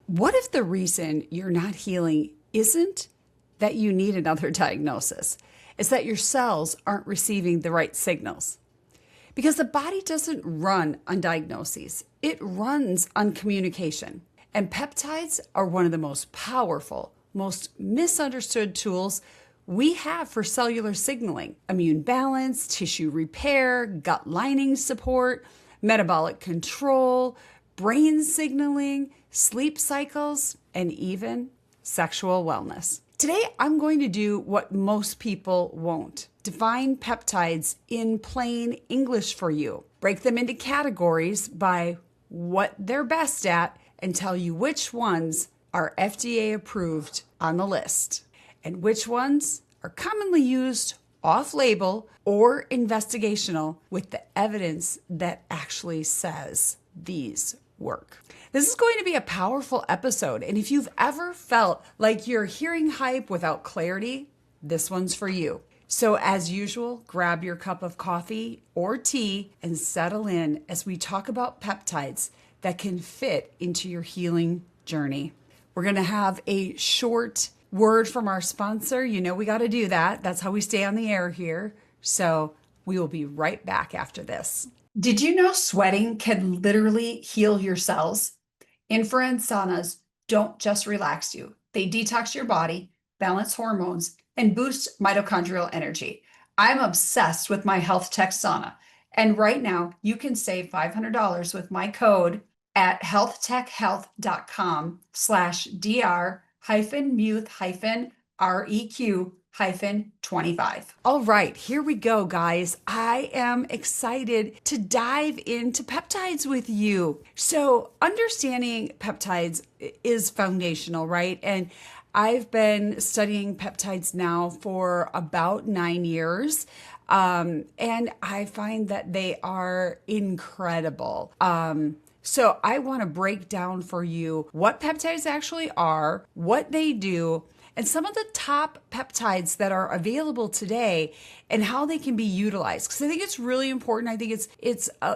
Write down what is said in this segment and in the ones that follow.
What if the reason you're not healing isn't that you need another diagnosis? It's that your cells aren't receiving the right signals. Because the body doesn't run on diagnoses, it runs on communication. And peptides are one of the most powerful, most misunderstood tools we have for cellular signaling: immune balance, tissue repair, gut lining support, metabolic control, brain signaling, sleep cycles, and even sexual wellness. Today, I'm going to do what most people won't: define peptides in plain English for you, break them into categories by what they're best at, and tell you which ones are FDA approved on the list and which ones are commonly used off-label or investigational with the evidence that actually says these work. This is going to be a powerful episode, and if you've ever felt like you're hearing hype without clarity, this one's for you. So as usual, grab your cup of coffee or tea and settle in as we talk about peptides that can fit into your healing journey. We're going to have a short word from our sponsor. You know we got to do that. That's how we stay on the air here. So we will be right back after this. Did you know sweating can literally heal your cells? Infrared saunas don't just relax you. They detox your body, balance hormones, and boost mitochondrial energy. I'm obsessed with my Health Tech sauna. And right now you can save $500 with my code at healthtech-health.com/dr-muth-req-25. All right, here we go, guys. I am excited to dive into peptides with you. So understanding peptides is foundational, right? And I've been studying peptides now for about 9 years. And I find that they are incredible. So I want to break down for you what peptides actually are, what they do, and some of the top peptides that are available today and how they can be utilized. Because I think it's really important. I think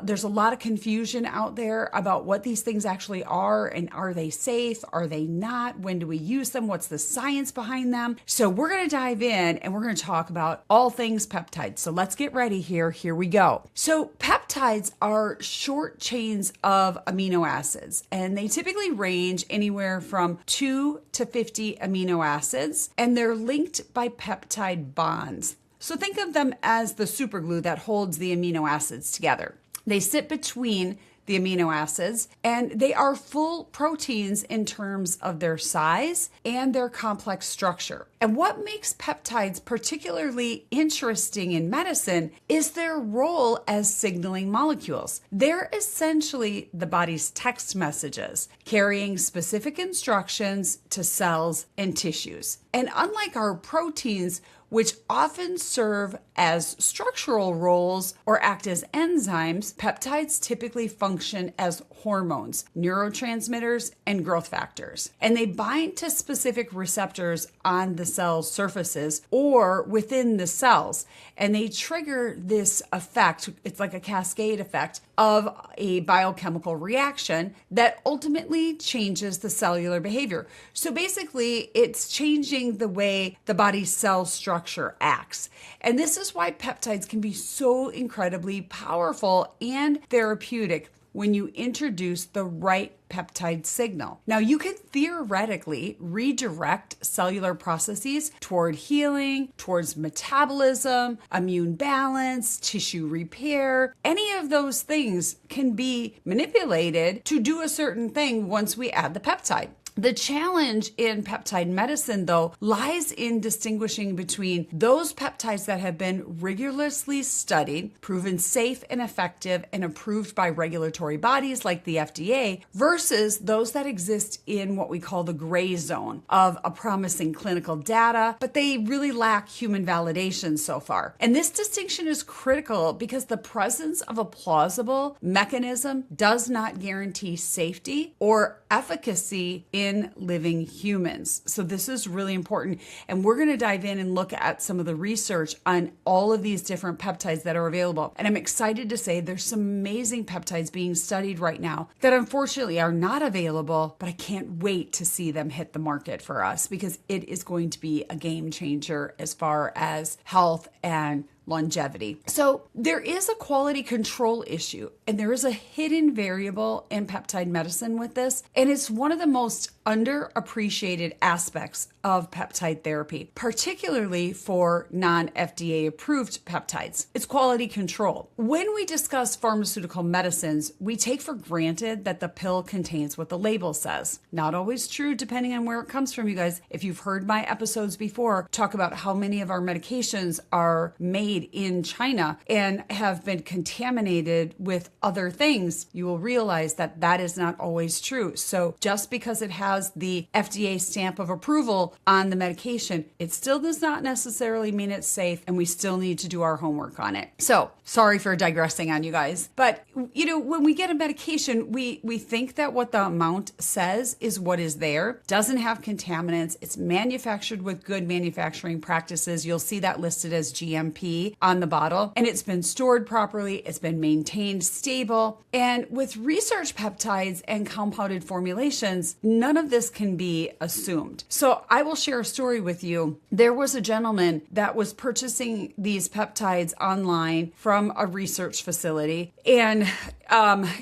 there's a lot of confusion out there about what these things actually are, and are they safe? Are they not? When do we use them? What's the science behind them? So we're going to dive in and we're going to talk about all things peptides. So let's get ready here. Here we go. So peptides are short chains of amino acids, and they typically range anywhere from 2 to 50 amino acids, and they're linked by peptide bonds. So think of them as the superglue that holds the amino acids together. They sit between the amino acids, and they are full proteins in terms of their size and their complex structure. And what makes peptides particularly interesting in medicine is their role as signaling molecules. They're essentially the body's text messages, carrying specific instructions to cells and tissues. And unlike our proteins, which often serve as structural roles or act as enzymes, peptides typically function as hormones, neurotransmitters, and growth factors. And they bind to specific receptors on the cell's surfaces or within the cells. And they trigger this effect, it's like a cascade effect, of a biochemical reaction that ultimately changes the cellular behavior. So basically, it's changing the way the body's cell structure acts. And this is why peptides can be so incredibly powerful and therapeutic when you introduce the right peptide signal. Now, you can theoretically redirect cellular processes toward healing, towards metabolism, immune balance, tissue repair. Any of those things can be manipulated to do a certain thing once we add the peptide. The challenge in peptide medicine, though, lies in distinguishing between those peptides that have been rigorously studied, proven safe and effective, and approved by regulatory bodies like the FDA, versus those that exist in what we call the gray zone of a promising clinical data, but they really lack human validation so far. And this distinction is critical because the presence of a plausible mechanism does not guarantee safety or efficacy in in living humans. So this is really important. And we're going to dive in and look at some of the research on all of these different peptides that are available. And I'm excited to say there's some amazing peptides being studied right now that unfortunately are not available, but I can't wait to see them hit the market for us because it is going to be a game changer as far as health and longevity. So there is a quality control issue and there is a hidden variable in peptide medicine with this. And it's one of the most underappreciated aspects of peptide therapy, particularly for non-FDA approved peptides. It's quality control. When we discuss pharmaceutical medicines, we take for granted that the pill contains what the label says. Not always true depending on where it comes from, you guys. If you've heard my episodes before, talk about how many of our medications are made in China and have been contaminated with other things, you will realize that that is not always true. So just because it has the FDA stamp of approval on the medication, it still does not necessarily mean it's safe, and we still need to do our homework on it. So sorry for digressing on you guys, but when we get a medication, we think that what the amount says is what is there. Doesn't have contaminants. It's manufactured with good manufacturing practices. You'll see that listed as GMP on the bottle, and it's been stored properly. It's been maintained stable. And with research peptides and compounded formulations, none of this can be assumed. So I will share a story with you. There was a gentleman that was purchasing these peptides online from a research facility and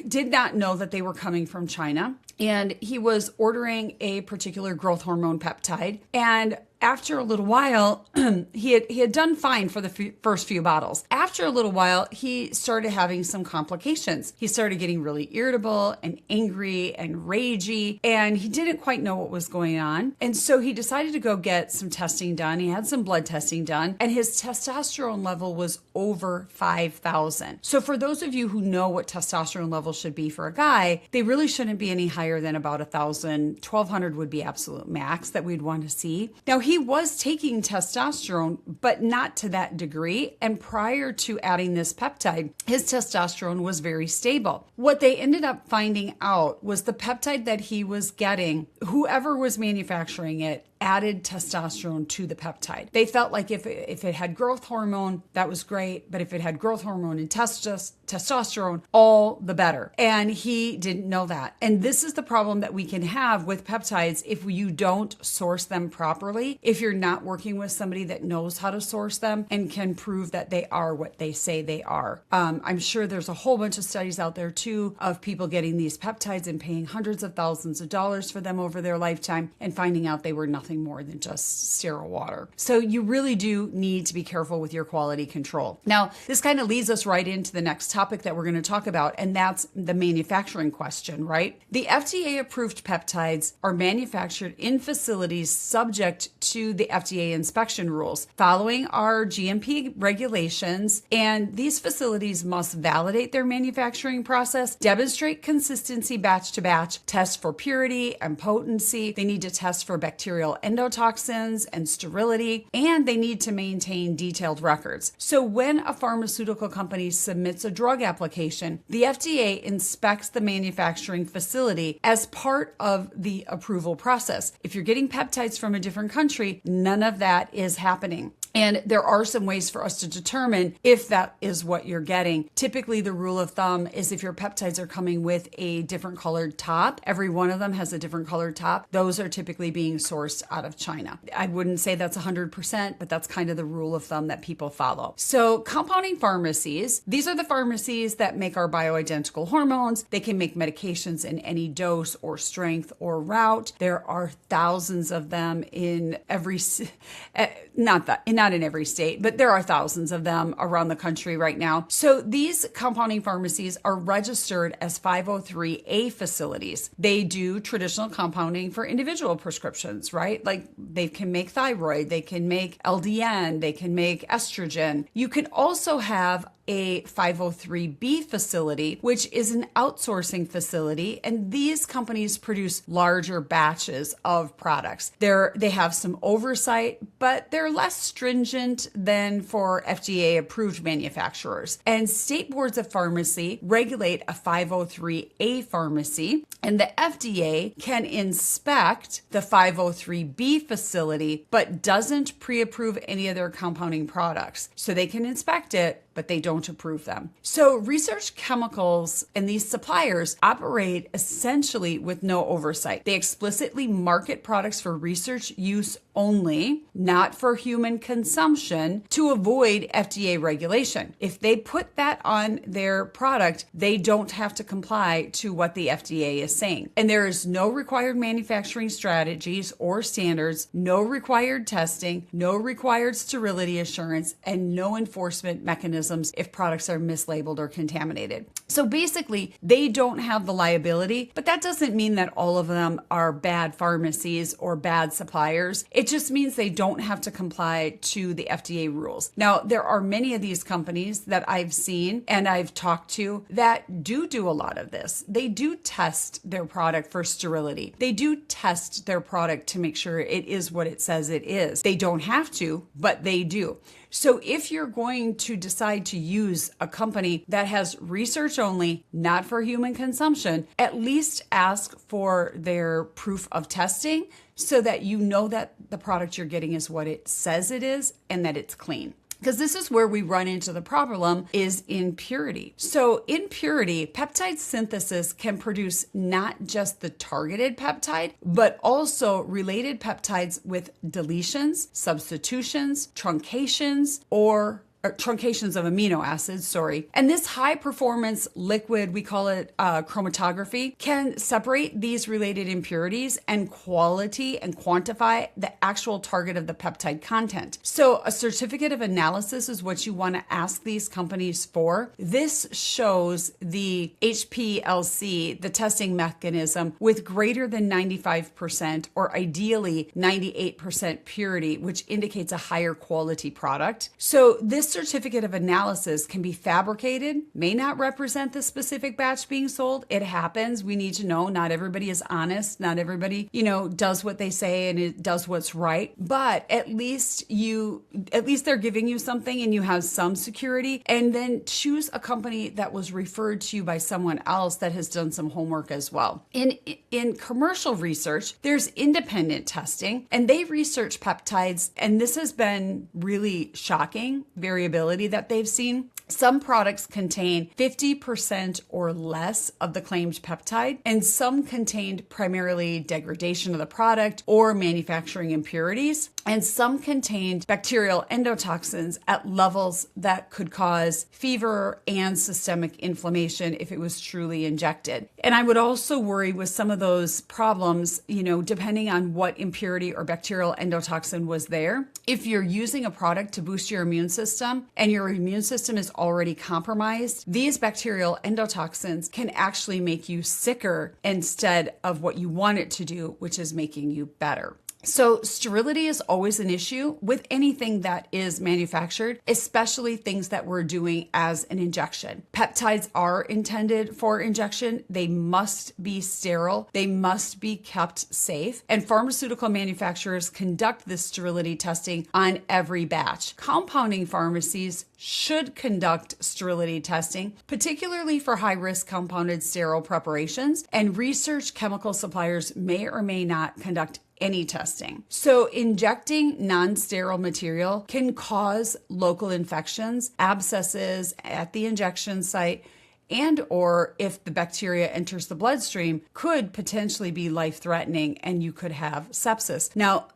did not know that they were coming from China. And he was ordering a particular growth hormone peptide. And after a little while, he had done fine for the first few bottles. After a little while, he started having some complications. He started getting really irritable and angry and ragey, and he didn't quite know what was going on. And so he decided to go get some testing done. He had some blood testing done, and his testosterone level was over 5,000. So for those of you who know what testosterone level should be for a guy, they really shouldn't be any higher than about 1,000. 1,200 would be absolute max that we'd want to see. Now, he was taking testosterone, but not to that degree. And prior to adding this peptide, his testosterone was very stable. What they ended up finding out was the peptide that he was getting, whoever was manufacturing it, added testosterone to the peptide. They felt like if it had growth hormone, that was great. But if it had growth hormone and testosterone, all the better. And he didn't know that. And this is the problem that we can have with peptides if you don't source them properly, if you're not working with somebody that knows how to source them and can prove that they are what they say they are. I'm sure there's a whole bunch of studies out there too of people getting these peptides and paying hundreds of thousands of dollars for them over their lifetime and finding out they were nothing more than just sterile water. So you really do need to be careful with your quality control. Now, this kind of leads us right into the next topic that we're going to talk about, and that's the manufacturing question, right? The FDA approved peptides are manufactured in facilities subject to the FDA inspection rules, following our GMP regulations, and these facilities must validate their manufacturing process, demonstrate consistency batch to batch, test for purity and potency. They need to test for bacterial endotoxins and sterility, and they need to maintain detailed records. So when a pharmaceutical company submits a drug application, the FDA inspects the manufacturing facility as part of the approval process. If you're getting peptides from a different country, none of that is happening. And there are some ways for us to determine if that is what you're getting. Typically, the rule of thumb is if your peptides are coming with a different colored top, every one of them has a different colored top, those are typically being sourced out of China. I wouldn't say that's 100%, but that's kind of the rule of thumb that people follow. So compounding pharmacies, these are the pharmacies that make our bioidentical hormones. They can make medications in any dose or strength or route. There are thousands of them in every, not in every state, but there are thousands of them around the country right now. So these compounding pharmacies are registered as 503A facilities. They do traditional compounding for individual prescriptions, right? Like they can make thyroid, they can make LDN, they can make estrogen. You can also have a 503B facility, which is an outsourcing facility. And these companies produce larger batches of products. They have some oversight, but they're less stringent than for FDA approved manufacturers. And state boards of pharmacy regulate a 503A pharmacy, and the FDA can inspect the 503B facility, but doesn't pre-approve any of their compounding products. So they can inspect it, but they don't approve them. So research chemicals and these suppliers operate essentially with no oversight. They explicitly market products for research use only, not for human consumption, to avoid FDA regulation. If they put that on their product, they don't have to comply to what the FDA is saying. And there is no required manufacturing strategies or standards, no required testing, no required sterility assurance, and no enforcement mechanisms if products are mislabeled or contaminated. So basically, they don't have the liability, but that doesn't mean that all of them are bad pharmacies or bad suppliers. It just means they don't have to comply to the FDA rules. Now, there are many of these companies that I've seen and I've talked to that do a lot of this. They do test their product for sterility. They do test their product to make sure it is what it says it is. They don't have to, but they do. So if you're going to decide to use a company that has research only, not for human consumption, at least ask for their proof of testing so that you know that the product you're getting is what it says it is and that it's clean. Because this is where we run into the problem is impurity. So in purity, peptide synthesis can produce not just the targeted peptide, but also related peptides with deletions, substitutions, truncations, or truncations of amino acids, And this high performance liquid, we call it chromatography, can separate these related impurities and quality and quantify the actual target of the peptide content. So a certificate of analysis is what you want to ask these companies for. This shows the HPLC, the testing mechanism, with greater than 95% or ideally 98% purity, which indicates a higher quality product. So this certificate of analysis can be fabricated, may not represent the specific batch being sold. It happens. We need to know not everybody is honest. Not everybody, does what they say and it does what's right. But at least they're giving you something and you have some security. And then choose a company that was referred to you by someone else that has done some homework as well. In commercial research, there's independent testing and they research peptides. And this has been really shocking, variability that they've seen. Some products contain 50% or less of the claimed peptide, and some contained primarily degradation of the product or manufacturing impurities, and some contained bacterial endotoxins at levels that could cause fever and systemic inflammation if it was truly injected. And I would also worry with some of those problems, depending on what impurity or bacterial endotoxin was there. If you're using a product to boost your immune system and your immune system is already compromised, these bacterial endotoxins can actually make you sicker instead of what you want it to do, which is making you better. So sterility is always an issue with anything that is manufactured, especially things that we're doing as an injection. Peptides are intended for injection. They must be sterile. They must be kept safe. And pharmaceutical manufacturers conduct this sterility testing on every batch. Compounding pharmacies should conduct sterility testing, particularly for high-risk compounded sterile preparations, and research chemical suppliers may or may not conduct any testing. So injecting non-sterile material can cause local infections, abscesses at the injection site, and or if the bacteria enters the bloodstream, could potentially be life-threatening and you could have sepsis. Now,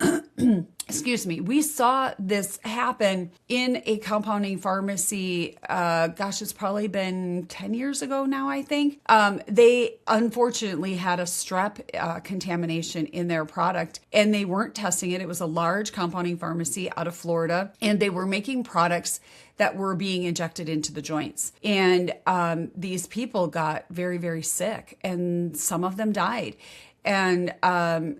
excuse me, we saw this happen in a compounding pharmacy. It's probably been 10 years ago now, I think. They unfortunately had a strep contamination in their product and they weren't testing it. It was a large compounding pharmacy out of Florida and they were making products that were being injected into the joints. And these people got very, very sick and some of them died. And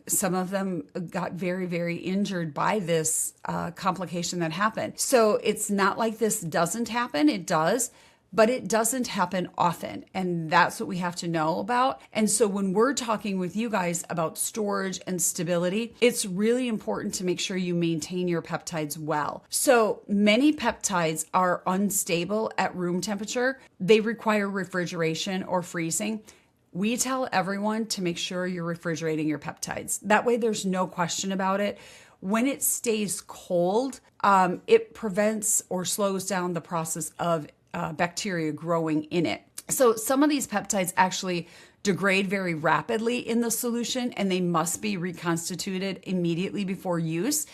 some of them got very, very injured by this complication that happened. So it's not like this doesn't happen. It does, but it doesn't happen often. And that's what we have to know about. And so when we're talking with you guys about storage and stability, it's really important to make sure you maintain your peptides well. So many peptides are unstable at room temperature. They require refrigeration or freezing. We tell everyone to make sure you're refrigerating your peptides. That way there's no question about it. When it stays cold, it prevents or slows down the process of bacteria growing in it. So some of these peptides actually degrade very rapidly in the solution, and they must be reconstituted immediately before use.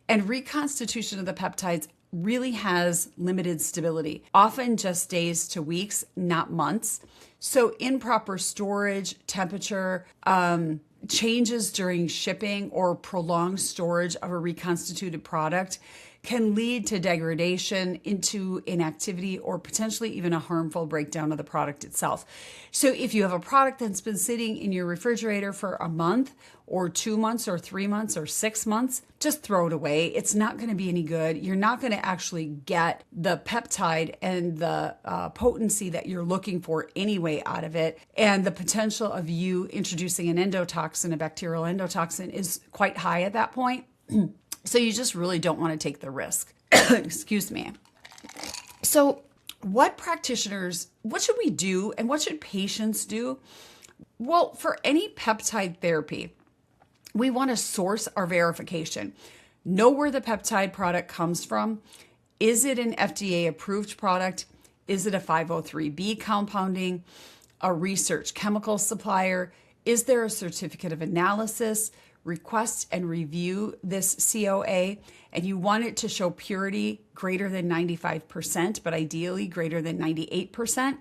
And reconstitution of the peptides really has limited stability, often just days to weeks, not months. So improper storage, temperature, changes during shipping, or prolonged storage of a reconstituted product can lead to degradation into inactivity or potentially even a harmful breakdown of the product itself. So if you have a product that's been sitting in your refrigerator for a month or 2 months or 3 months or 6 months, just throw it away. It's not going to be any good. You're not going to actually get the peptide and the potency that you're looking for anyway out of it. And the potential of you introducing an endotoxin, a bacterial endotoxin, is quite high at that point. So you just really don't want to take the risk. Excuse me. So what should we do and what should patients do? Well, for any peptide therapy, we want to source our verification. Know where the peptide product comes from. Is it an FDA approved product? Is it a 503B compounding? A research chemical supplier? Is there a certificate of analysis? Request and review this COA, and you want it to show purity greater than 95%, but ideally greater than 98%.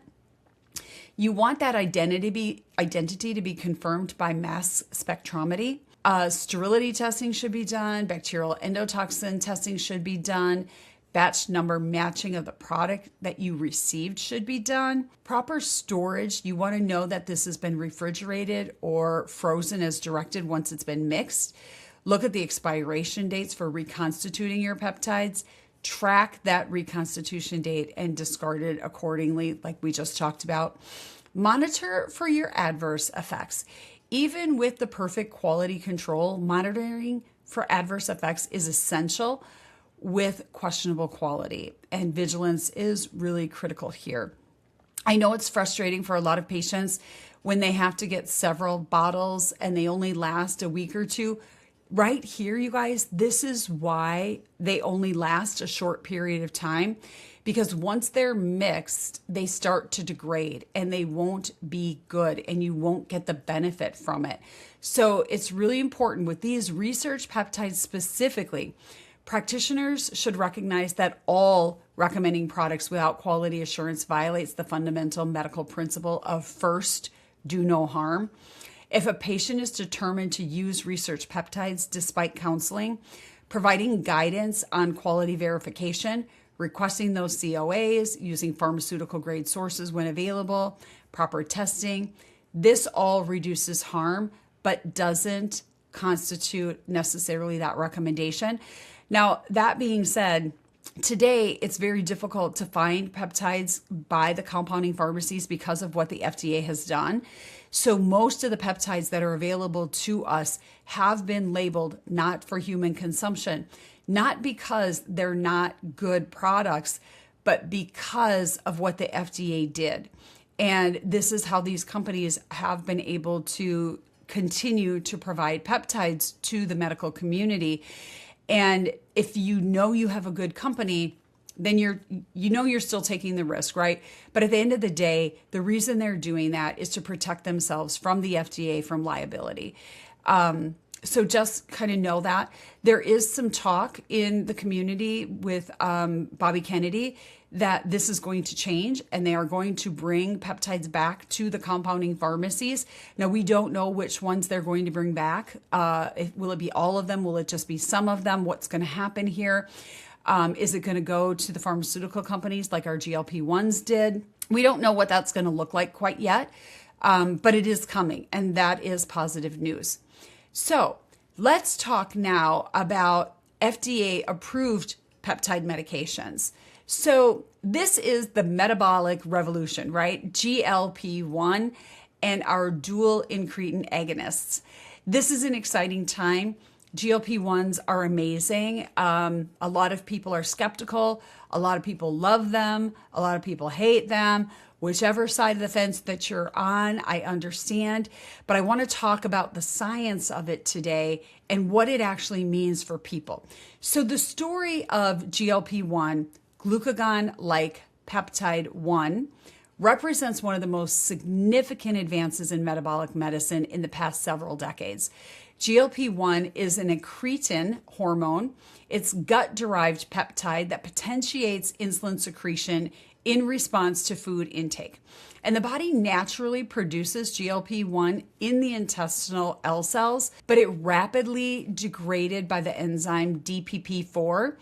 You want that identity to be confirmed by mass spectrometry. Sterility testing should be done. Bacterial endotoxin testing should be done. Batch number matching of the product that you received should be done. Proper storage, you want to know that this has been refrigerated or frozen as directed once it's been mixed. Look at the expiration dates for reconstituting your peptides. Track that reconstitution date and discard it accordingly, like we just talked about. Monitor for your adverse effects. Even with the perfect quality control, monitoring for adverse effects is essential with questionable quality, and vigilance is really critical here. I know it's frustrating for a lot of patients when they have to get several bottles and they only last a week or two. Right here, you guys, this is why they only last a short period of time, because once they're mixed, they start to degrade and they won't be good and you won't get the benefit from it. So it's really important with these research peptides specifically. Practitioners should recognize that all recommending products without quality assurance violates the fundamental medical principle of first, do no harm. If a patient is determined to use research peptides despite counseling, providing guidance on quality verification, requesting those COAs, using pharmaceutical grade sources when available, proper testing, this all reduces harm, but doesn't constitute necessarily that recommendation. Now, that being said, today it's very difficult to find peptides by the compounding pharmacies because of what the FDA has done. So most of the peptides that are available to us have been labeled not for human consumption, not because they're not good products, but because of what the FDA did. And this is how these companies have been able to continue to provide peptides to the medical community. And if you know you have a good company, then you're still taking the risk, right? But at the end of the day, the reason they're doing that is to protect themselves from the FDA from liability. So just kind of know that. There is some talk in the community with Bobby Kennedy that this is going to change and they are going to bring peptides back to the compounding pharmacies. Now, we don't know which ones they're going to bring back. Will it be all of them? Will it just be some of them? What's going to happen here? Is it going to go to the pharmaceutical companies like our GLP-1s did? We don't know what that's going to look like quite yet. but it is coming, and that is positive news. So let's talk now about FDA approved peptide medications. So this is the metabolic revolution, right? GLP-1 and our dual incretin agonists. This is an exciting time. GLP-1s are amazing. A lot of people are skeptical. A lot of people love them. A lot of people hate them. Whichever side of the fence that you're on, I understand. But I want to talk about the science of it today and what it actually means for people. So the story of GLP-1, glucagon-like peptide 1, represents one of the most significant advances in metabolic medicine in the past several decades. GLP-1 is an incretin hormone. It's gut-derived peptide that potentiates insulin secretion in response to food intake. And the body naturally produces GLP-1 in the intestinal L cells, but it rapidly degraded by the enzyme DPP-4,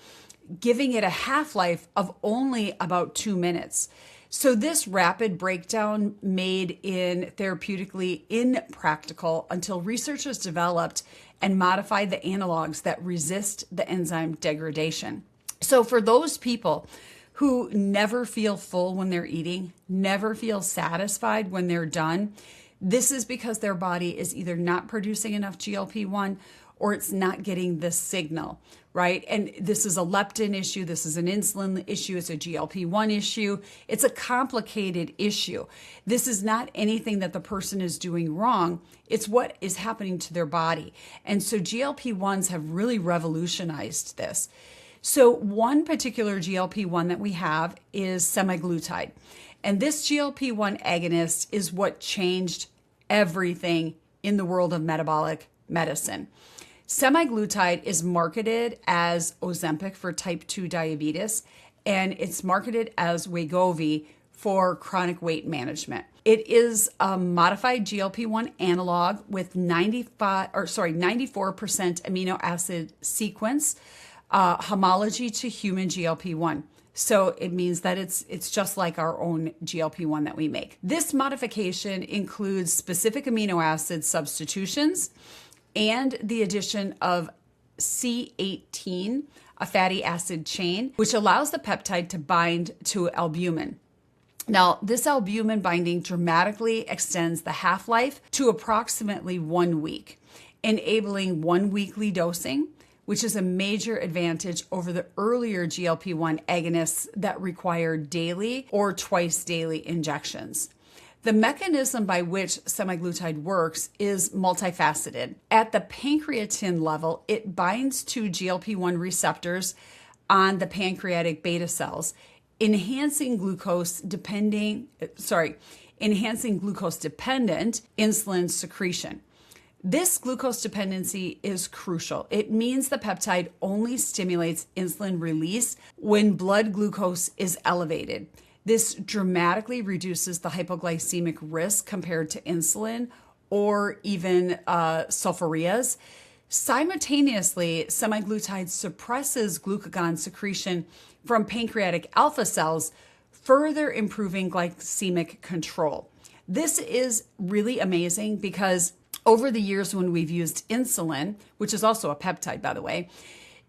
giving it a half-life of only about 2 minutes. So this rapid breakdown made it therapeutically impractical until researchers developed and modified the analogs that resist the enzyme degradation. So for those people who never feel full when they're eating, never feel satisfied when they're done, this is because their body is either not producing enough GLP-1 or it's not getting the signal, right? And this is a leptin issue. This is an insulin issue. It's a GLP-1 issue. It's a complicated issue. This is not anything that the person is doing wrong. It's what is happening to their body. And so GLP-1s have really revolutionized this. So one particular GLP-1 that we have is semaglutide. And this GLP-1 agonist is what changed everything in the world of metabolic medicine. Semaglutide is marketed as Ozempic for type 2 diabetes, and it's marketed as Wegovy for chronic weight management. It is a modified GLP-1 analog with 94% amino acid sequence, homology to human GLP-1. So it means that it's just like our own GLP-1 that we make. This modification includes specific amino acid substitutions and the addition of C18, a fatty acid chain, which allows the peptide to bind to albumin. Now, this albumin binding dramatically extends the half-life to approximately 1 week, enabling 1 weekly dosing, which is a major advantage over the earlier GLP-1 agonists that require daily or twice daily injections. The mechanism by which semaglutide works is multifaceted. At the pancreatin level, it binds to GLP-1 receptors on the pancreatic beta cells, enhancing glucose-dependent insulin secretion. This glucose dependency is crucial. It means the peptide only stimulates insulin release when blood glucose is elevated. This dramatically reduces the hypoglycemic risk compared to insulin or even sulfurias. Simultaneously, semaglutide suppresses glucagon secretion from pancreatic alpha cells, further improving glycemic control. This is really amazing because over the years when we've used insulin, which is also a peptide, by the way,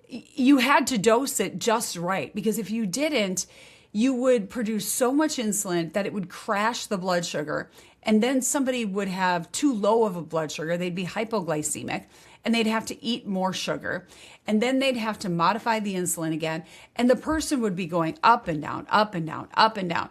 you had to dose it just right, because if you didn't, you would produce so much insulin that it would crash the blood sugar. And then somebody would have too low of a blood sugar. They'd be hypoglycemic and they'd have to eat more sugar. And then they'd have to modify the insulin again. And the person would be going up and down, up and down, up and down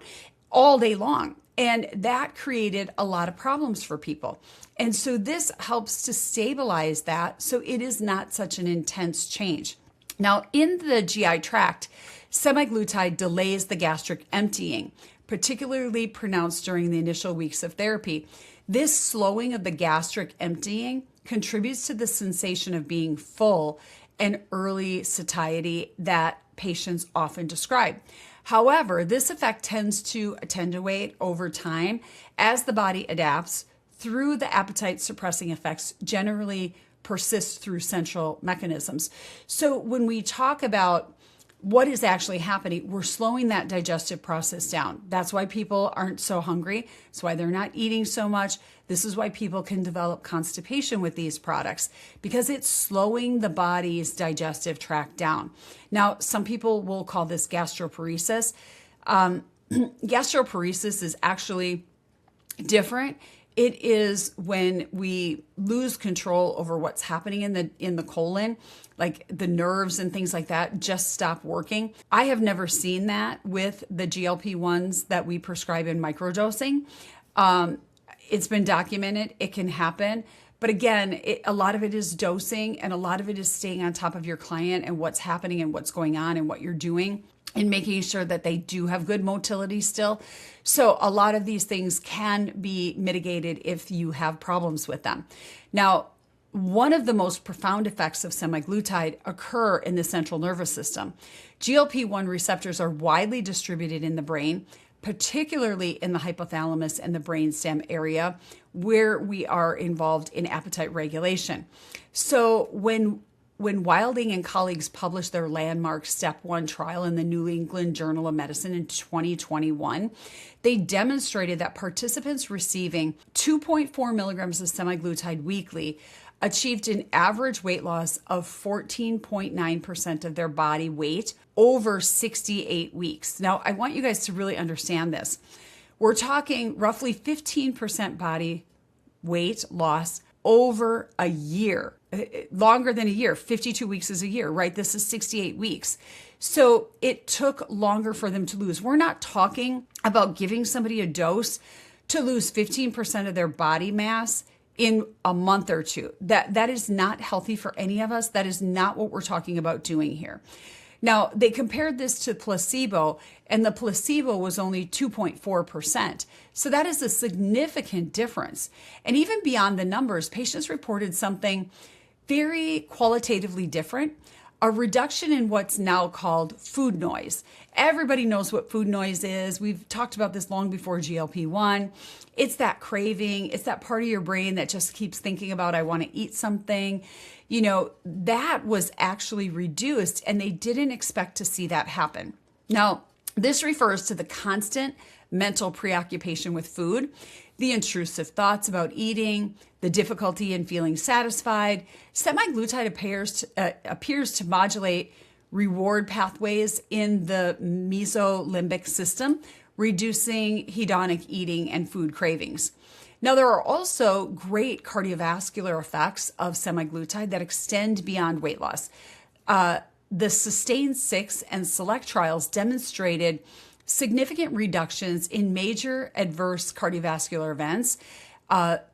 all day long. And that created a lot of problems for people. And so this helps to stabilize that so it is not such an intense change. Now, in the GI tract, semaglutide delays the gastric emptying, particularly pronounced during the initial weeks of therapy. This slowing of the gastric emptying contributes to the sensation of being full and early satiety that patients often describe. However, this effect tends to attenuate over time as the body adapts through the appetite suppressing effects generally persist through central mechanisms. So when we talk about what is actually happening? We're slowing that digestive process down. That's why people aren't so hungry. That's why they're not eating so much. This is why people can develop constipation with these products, because it's slowing the body's digestive tract down. Now, some people will call this gastroparesis. Gastroparesis is actually different. It is when we lose control over what's happening in the colon, like the nerves and things like that just stop working. I have never seen that with the GLP-1s that we prescribe in microdosing. It's been documented. It can happen. But again, a lot of it is dosing, and a lot of it is staying on top of your client and what's happening and what's going on and what you're doing, and making sure that they do have good motility still. So a lot of these things can be mitigated if you have problems with them. Now, one of the most profound effects of semaglutide occur in the central nervous system. GLP-1 receptors are widely distributed in the brain, particularly in the hypothalamus and the brainstem area, where we are involved in appetite regulation. So when Wilding and colleagues published their landmark Step 1 trial in the New England Journal of Medicine in 2021, they demonstrated that participants receiving 2.4 milligrams of semaglutide weekly achieved an average weight loss of 14.9% of their body weight over 68 weeks. Now, I want you guys to really understand this. We're talking roughly 15% body weight loss over a year, longer than a year. 52 weeks is a year, right? This is 68 weeks. So it took longer for them to lose. We're not talking about giving somebody a dose to lose 15% of their body mass in a month or two. That is not healthy for any of us. That is not what we're talking about doing here. Now, they compared this to placebo, and the placebo was only 2.4%. So that is a significant difference. And even beyond the numbers, patients reported something very qualitatively different, a reduction in what's now called food noise. Everybody knows what food noise is. We've talked about this long before GLP-1. It's that craving. It's that part of your brain that just keeps thinking about, I want to eat something. You know, that was actually reduced, and they didn't expect to see that happen. Now, this refers to the constant mental preoccupation with food, the intrusive thoughts about eating, the difficulty in feeling satisfied. Semaglutide appears to modulate reward pathways in the mesolimbic system, reducing hedonic eating and food cravings. Now, there are also great cardiovascular effects of semaglutide that extend beyond weight loss. The SUSTAIN 6 and SELECT trials demonstrated significant reductions in major adverse cardiovascular events,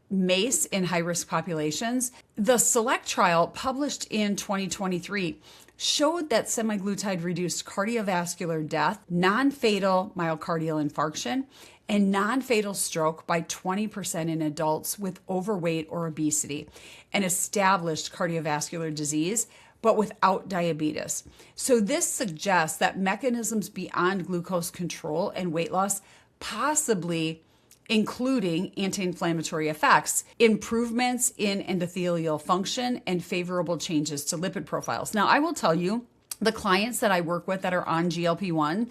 MACE in high-risk populations. The SELECT trial, published in 2023, showed that semaglutide reduced cardiovascular death, non-fatal myocardial infarction, and non-fatal stroke by 20% in adults with overweight or obesity and established cardiovascular disease, but without diabetes. So this suggests that mechanisms beyond glucose control and weight loss, possibly including anti-inflammatory effects, improvements in endothelial function, and favorable changes to lipid profiles. Now, I will tell you, the clients that I work with that are on GLP-1,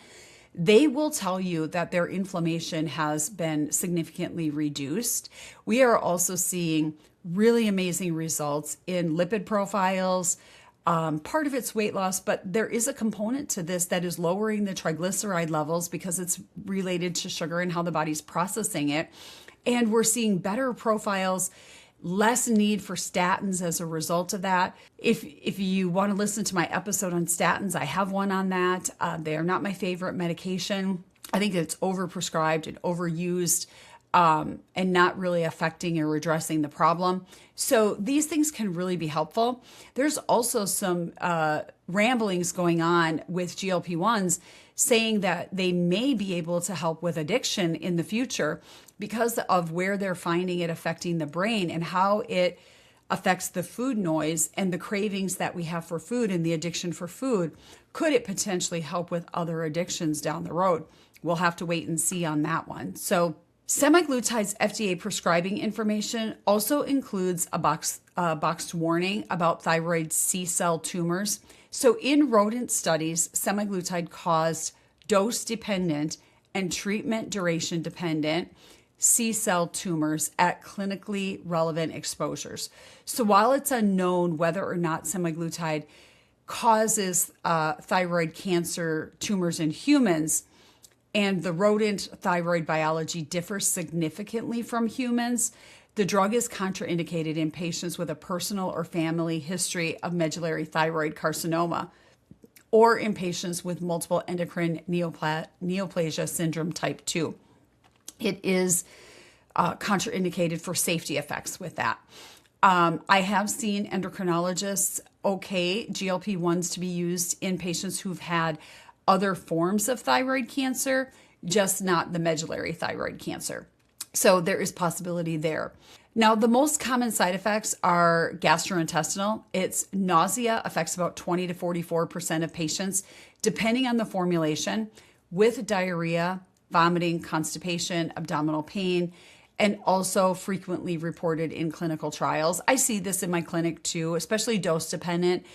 they will tell you that their inflammation has been significantly reduced. We are also seeing really amazing results in lipid profiles. Part of it's weight loss, but there is a component to this that is lowering the triglyceride levels because it's related to sugar and how the body's processing it. And we're seeing better profiles, less need for statins as a result of that. If you want to listen to my episode on statins, I have one on that. They are not my favorite medication. I think it's overprescribed and overused, and not really affecting or addressing the problem. So these things can really be helpful. There's also some ramblings going on with GLP-1s saying that they may be able to help with addiction in the future because of where they're finding it affecting the brain and how it affects the food noise and the cravings that we have for food and the addiction for food. Could it potentially help with other addictions down the road? We'll have to wait and see on that one. So Semaglutide's FDA prescribing information also includes a boxed warning about thyroid C-cell tumors. So in rodent studies, semaglutide caused dose-dependent and treatment duration-dependent C-cell tumors at clinically relevant exposures. So while it's unknown whether or not semaglutide causes thyroid cancer tumors in humans, and the rodent thyroid biology differs significantly from humans, the drug is contraindicated in patients with a personal or family history of medullary thyroid carcinoma, or in patients with multiple endocrine neoplasia syndrome type 2. It is contraindicated for safety effects with that. I have seen endocrinologists GLP-1s to be used in patients who've had other forms of thyroid cancer, just not the medullary thyroid cancer. So there is possibility there. Now, the most common side effects are gastrointestinal. It's nausea, affects about 20 to 44% of patients, depending on the formulation, with diarrhea, vomiting, constipation, abdominal pain, and also frequently reported in clinical trials. I see this in my clinic too, especially dose dependent.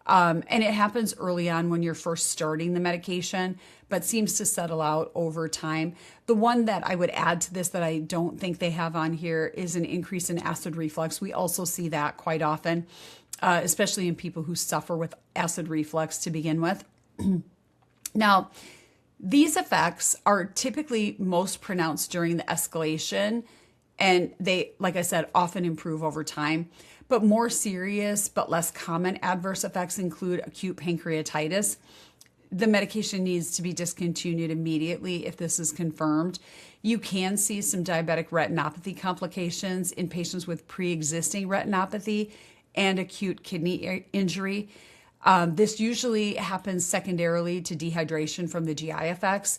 And it happens early on when you're first starting the medication, but seems to settle out over time. The one that I would add to this that I don't think they have on here is an increase in acid reflux. We also see that quite often, especially in people who suffer with acid reflux to begin with. Now, these effects are typically most pronounced during the escalation, and they, like I said, often improve over time. But more serious but less common adverse effects include acute pancreatitis. The medication needs to be discontinued immediately if this is confirmed. You can see some diabetic retinopathy complications in patients with pre-existing retinopathy and acute kidney injury. This usually happens secondarily to dehydration from the GI effects.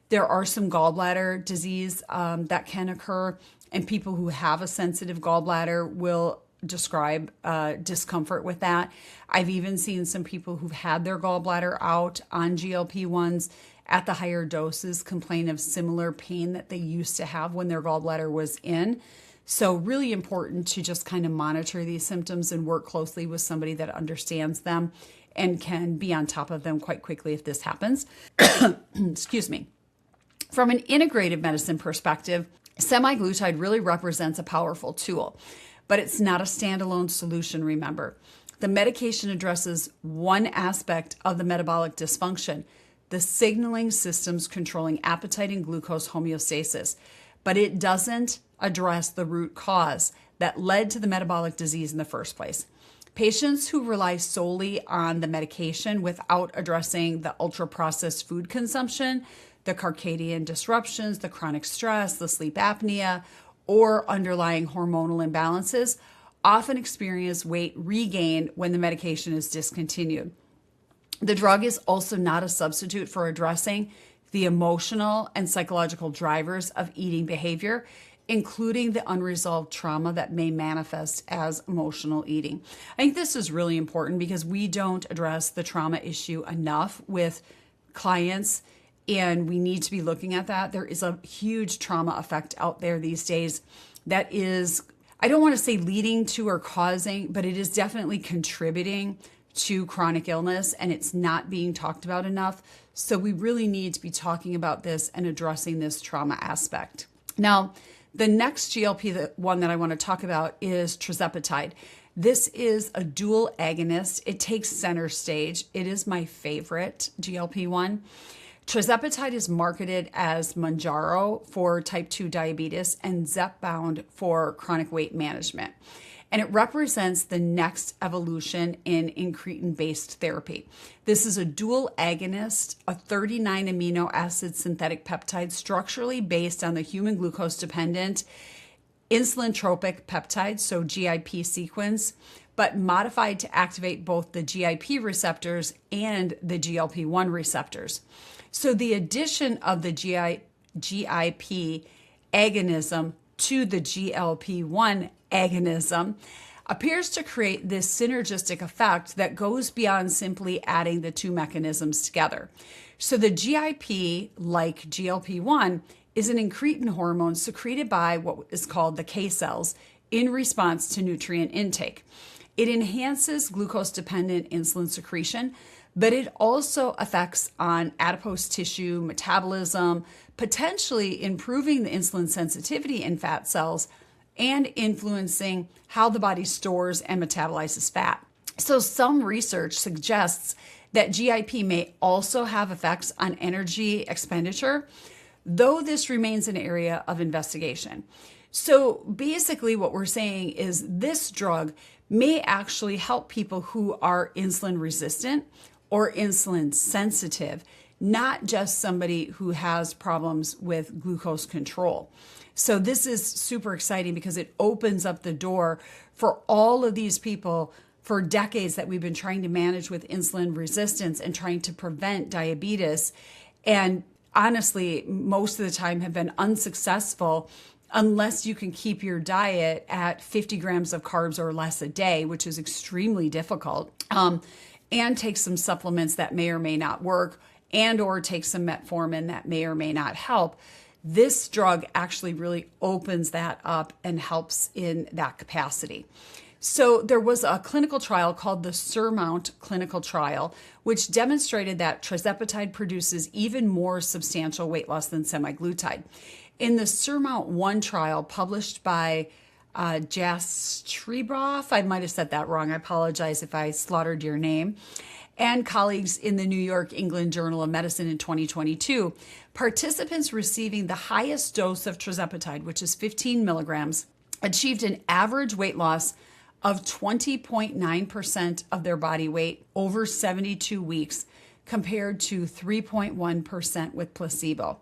There are some gallbladder disease that can occur, and people who have a sensitive gallbladder will describe discomfort with that. I've even seen some people who've had their gallbladder out on GLP-1s at the higher doses complain of similar pain that they used to have when their gallbladder was in. So really important to just kind of monitor these symptoms and work closely with somebody that understands them and can be on top of them quite quickly if this happens. Excuse me. From an integrative medicine perspective, semaglutide really represents a powerful tool, but it's not a standalone solution, remember. The medication addresses one aspect of the metabolic dysfunction, the signaling systems controlling appetite and glucose homeostasis, but it doesn't address the root cause that led to the metabolic disease in the first place. Patients who rely solely on the medication without addressing the ultra-processed food consumption, the circadian disruptions, the chronic stress, the sleep apnea, or underlying hormonal imbalances often experience weight regain when the medication is discontinued. The drug is also not a substitute for addressing the emotional and psychological drivers of eating behavior, including the unresolved trauma that may manifest as emotional eating. I think this is really important because we don't address the trauma issue enough with clients, and we need to be looking at that. There is a huge trauma effect out there these days that is, I don't want to say leading to or causing, but it is definitely contributing to chronic illness, and it's not being talked about enough. So we really need to be talking about this and addressing this trauma aspect. Now, the next GLP-1 that I want to talk about is tirzepatide. This is a dual agonist. It takes center stage. It is my favorite GLP-1. Tirzepatide is marketed as Mounjaro for type 2 diabetes and Zepbound for chronic weight management. And it represents the next evolution in incretin-based therapy. This is a dual agonist, a 39 amino acid synthetic peptide structurally based on the human glucose-dependent insulin-tropic peptide, so GIP sequence, but modified to activate both the GIP receptors and the GLP-1 receptors. So the addition of the GIP agonism to the GLP-1 agonism appears to create this synergistic effect that goes beyond simply adding the two mechanisms together. So the GIP, like GLP-1, is an incretin hormone secreted by what is called the K cells in response to nutrient intake. It enhances glucose-dependent insulin secretion, but it also affects on adipose tissue, metabolism, potentially improving the insulin sensitivity in fat cells and influencing how the body stores and metabolizes fat. So some research suggests that GIP may also have effects on energy expenditure, though this remains an area of investigation. So basically what we're saying is this drug may actually help people who are insulin resistant or insulin sensitive, not just somebody who has problems with glucose control. So this is super exciting because it opens up the door for all of these people for decades that we've been trying to manage with insulin resistance and trying to prevent diabetes. And honestly, most of the time have been unsuccessful unless you can keep your diet at 50 grams of carbs or less a day, which is extremely difficult, and take some supplements that may or may not work, and or take some metformin that may or may not help. This drug actually really opens that up and helps in that capacity. So there was a clinical trial called the SURMOUNT clinical trial, which demonstrated that tirzepatide produces even more substantial weight loss than semaglutide. In the SURMOUNT-1 trial published by Jastreboff, I might have said that wrong. I apologize if I slaughtered your name, and colleagues in the New York England Journal of Medicine in 2022, participants receiving the highest dose of tirzepatide, which is 15 milligrams, achieved an average weight loss of 20.9% of their body weight over 72 weeks compared to 3.1% with placebo.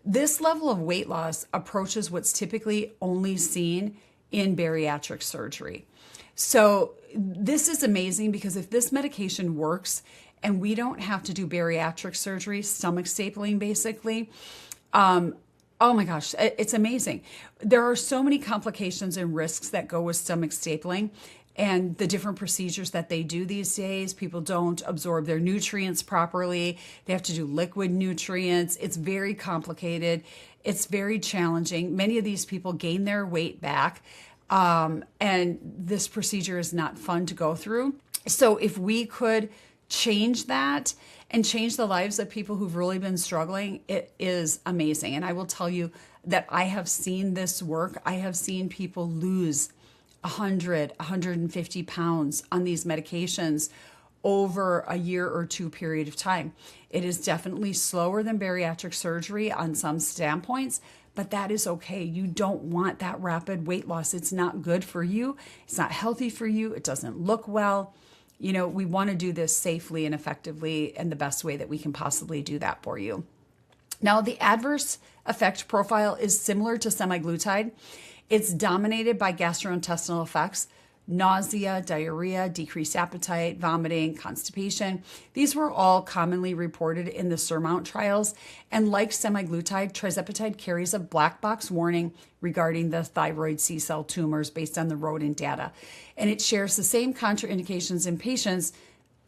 This level of weight loss approaches what's typically only seen in bariatric surgery. So this is amazing because if this medication works and we don't have to do bariatric surgery, stomach stapling basically, oh my gosh, it's amazing. There are so many complications and risks that go with stomach stapling and the different procedures that they do these days. People don't absorb their nutrients properly. They have to do liquid nutrients. It's very complicated. It's very challenging. Many of these people gain their weight back, and this procedure is not fun to go through. So if we could change that and change the lives of people who've really been struggling, it is amazing. And I will tell you that I have seen this work. I have seen people lose 100, 150 pounds on these medications over a year or two period of time. It is definitely slower than bariatric surgery on some standpoints, but that is okay. You don't want that rapid weight loss. It's not good for you. It's not healthy for you. It doesn't look well. You know, we want to do this safely and effectively and the best way that we can possibly do that for you. Now, the adverse effect profile is similar to semaglutide. It's dominated by gastrointestinal effects, nausea, diarrhea, decreased appetite, vomiting, constipation. These were all commonly reported in the SURMOUNT trials. And like semaglutide, tirzepatide carries a black box warning regarding the thyroid C-cell tumors based on the rodent data. And it shares the same contraindications in patients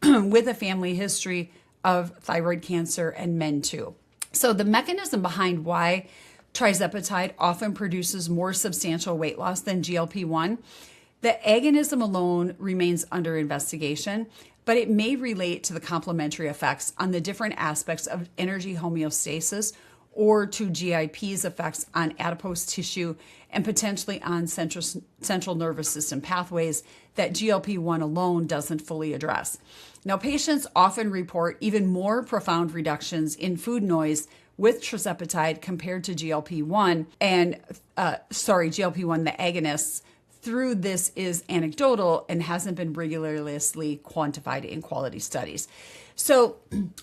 with a family history of thyroid cancer and men too. So the mechanism behind why tirzepatide often produces more substantial weight loss than GLP-1, the agonism alone remains under investigation, but it may relate to the complementary effects on the different aspects of energy homeostasis or to GIP's effects on adipose tissue and potentially on central nervous system pathways that GLP-1 alone doesn't fully address. Now, patients often report even more profound reductions in food noise with tirzepatide compared to GLP-1 and, GLP-1, the agonists. Through this is anecdotal and hasn't been rigorously quantified in quality studies. So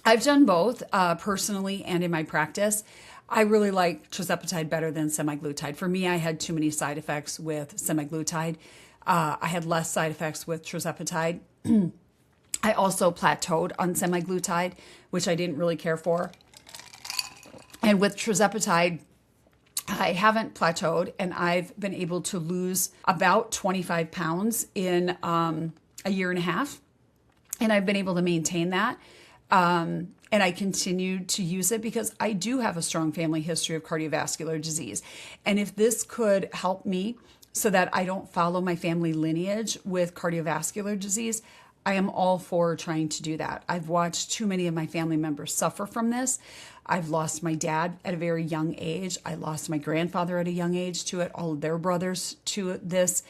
I've done both personally and in my practice. I really like tirzepatide better than semaglutide. For me, I had too many side effects with semaglutide. I had less side effects with tirzepatide. I also plateaued on semaglutide, which I didn't really care for. And with tirzepatide, I haven't plateaued, and I've been able to lose about 25 pounds in a year and a half. And I've been able to maintain that And I continue to use it because I do have a strong family history of cardiovascular disease. And if this could help me so that I don't follow my family lineage with cardiovascular disease, I am all for trying to do that. I've watched too many of my family members suffer from this. I've lost my dad at a very young age. I lost my grandfather at a young age to it, all of their brothers to this.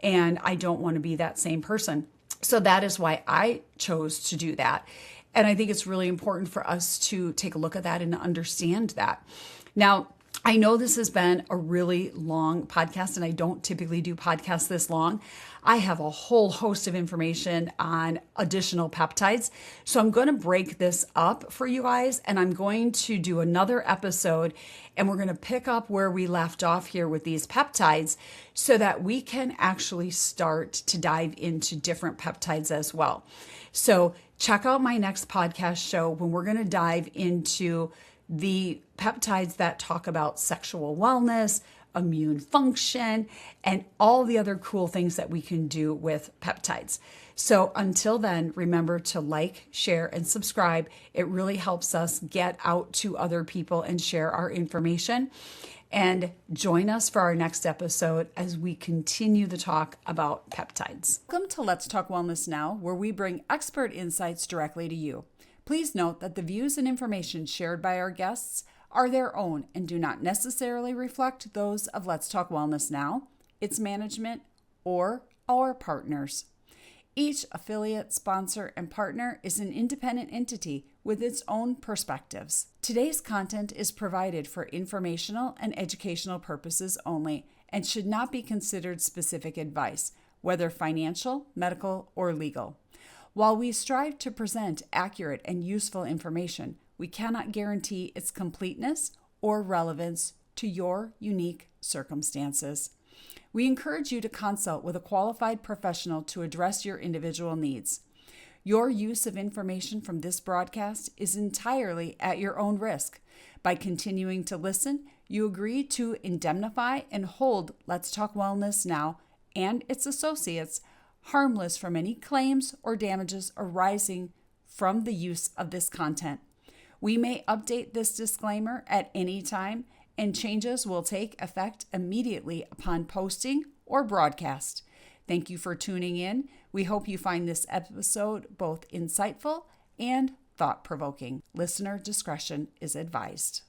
And I don't want to be that same person. So that is why I chose to do that. And I think it's really important for us to take a look at that and understand that. Now, I know this has been a really long podcast, and I don't typically do podcasts this long. I have a whole host of information on additional peptides. So I'm going to break this up for you guys, and I'm going to do another episode, and we're going to pick up where we left off here with these peptides so that we can actually start to dive into different peptides as well. So check out my next podcast show when we're going to dive into the peptides that talk about sexual wellness, immune function, and all the other cool things that we can do with peptides. So until then, remember to like, share, and subscribe. It really helps us get out to other people and share our information. And join us for our next episode as we continue the talk about peptides. Welcome to Let's Talk Wellness Now, where we bring expert insights directly to you. Please note that the views and information shared by our guests are their own and do not necessarily reflect those of Let's Talk Wellness Now, its management, or our partners. Each affiliate, sponsor, and partner is an independent entity with its own perspectives. Today's content is provided for informational and educational purposes only and should not be considered specific advice, whether financial, medical, or legal. While we strive to present accurate and useful information, we cannot guarantee its completeness or relevance to your unique circumstances. We encourage you to consult with a qualified professional to address your individual needs. Your use of information from this broadcast is entirely at your own risk. By continuing to listen, you agree to indemnify and hold Let's Talk Wellness Now and its associates harmless from any claims or damages arising from the use of this content. We may update this disclaimer at any time, and changes will take effect immediately upon posting or broadcast. Thank you for tuning in. We hope you find this episode both insightful and thought-provoking. Listener discretion is advised.